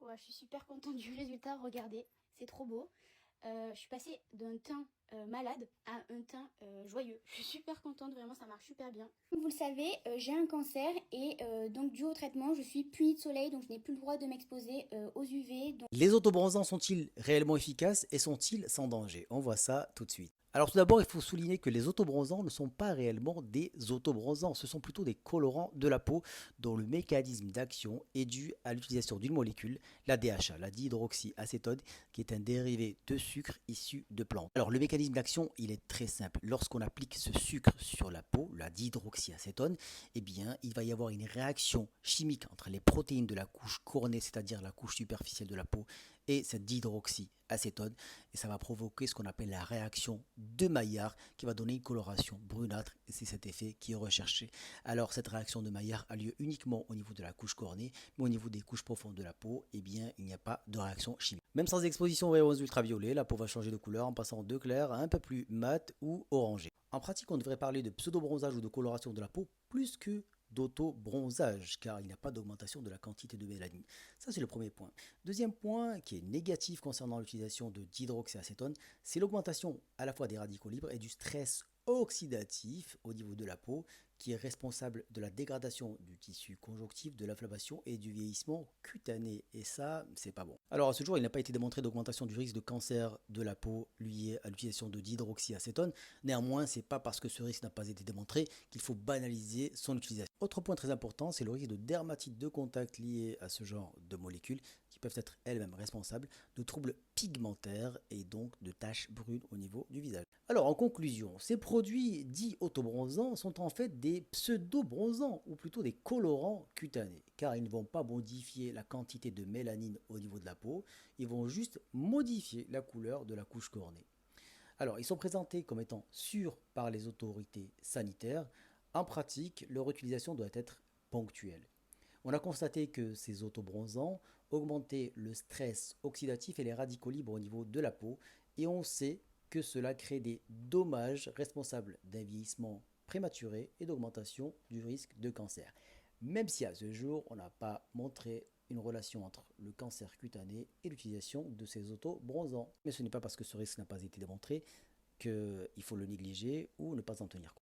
Ouais, je suis super contente du résultat, regardez, c'est trop beau. Je suis passée d'un teint malade à un teint joyeux. Je suis super contente, vraiment, ça marche super bien. Comme vous le savez, j'ai un cancer et donc dû au traitement, je suis punie de soleil, donc je n'ai plus le droit de m'exposer aux UV. Les autobronzants sont-ils réellement efficaces et sont-ils sans danger? On voit ça tout de suite. Alors tout d'abord, il faut souligner que les autobronzants ne sont pas réellement des autobronzants, ce sont plutôt des colorants de la peau dont le mécanisme d'action est dû à l'utilisation d'une molécule, la DHA, la dihydroxyacétone, qui est un dérivé de sucre issu de plantes. Alors le mécanisme d'action, il est très simple. Lorsqu'on applique ce sucre sur la peau, la dihydroxyacétone, eh bien, il va y avoir une réaction chimique entre les protéines de la couche coronée, c'est-à-dire la couche superficielle de la peau, et cette dihydroxyacétone, et ça va provoquer ce qu'on appelle la réaction de Maillard qui va donner une coloration brunâtre, et c'est cet effet qui est recherché. Alors cette réaction de Maillard a lieu uniquement au niveau de la couche cornée, mais au niveau des couches profondes de la peau, eh bien il n'y a pas de réaction chimique. Même sans exposition aux rayons ultraviolets, la peau va changer de couleur en passant de clair à un peu plus mat ou orangé. En pratique, on devrait parler de pseudo-bronzage ou de coloration de la peau plus que d'auto-bronzage, car il n'y a pas d'augmentation de la quantité de mélanine. Ça, c'est le premier point. Deuxième point, qui est négatif concernant l'utilisation de dihydroxyacétone, c'est l'augmentation à la fois des radicaux libres et du stress oxydatif au niveau de la peau, qui est responsable de la dégradation du tissu conjonctif, de l'inflammation et du vieillissement cutané. Et ça, c'est pas bon. Alors à ce jour, il n'a pas été démontré d'augmentation du risque de cancer de la peau lié à l'utilisation de dihydroxyacétone. Néanmoins, c'est pas parce que ce risque n'a pas été démontré qu'il faut banaliser son utilisation. Autre point très important, c'est le risque de dermatite de contact lié à ce genre de molécules qui peuvent être elles-mêmes responsables de troubles pigmentaires et donc de taches brunes au niveau du visage. Alors en conclusion, ces produits dits autobronzants sont en fait des pseudo-bronzants ou plutôt des colorants cutanés car ils ne vont pas modifier la quantité de mélanine au niveau de la peau, ils vont juste modifier la couleur de la couche cornée. Alors, ils sont présentés comme étant sûrs par les autorités sanitaires. En pratique, leur utilisation doit être ponctuelle. On a constaté que ces autobronzants augmentaient le stress oxydatif et les radicaux libres au niveau de la peau, et on sait que cela crée des dommages responsables d'un vieillissement prématuré et d'augmentation du risque de cancer. Même si à ce jour, on n'a pas montré une relation entre le cancer cutané et l'utilisation de ces autobronzants. Mais ce n'est pas parce que ce risque n'a pas été démontré qu'il faut le négliger ou ne pas en tenir compte.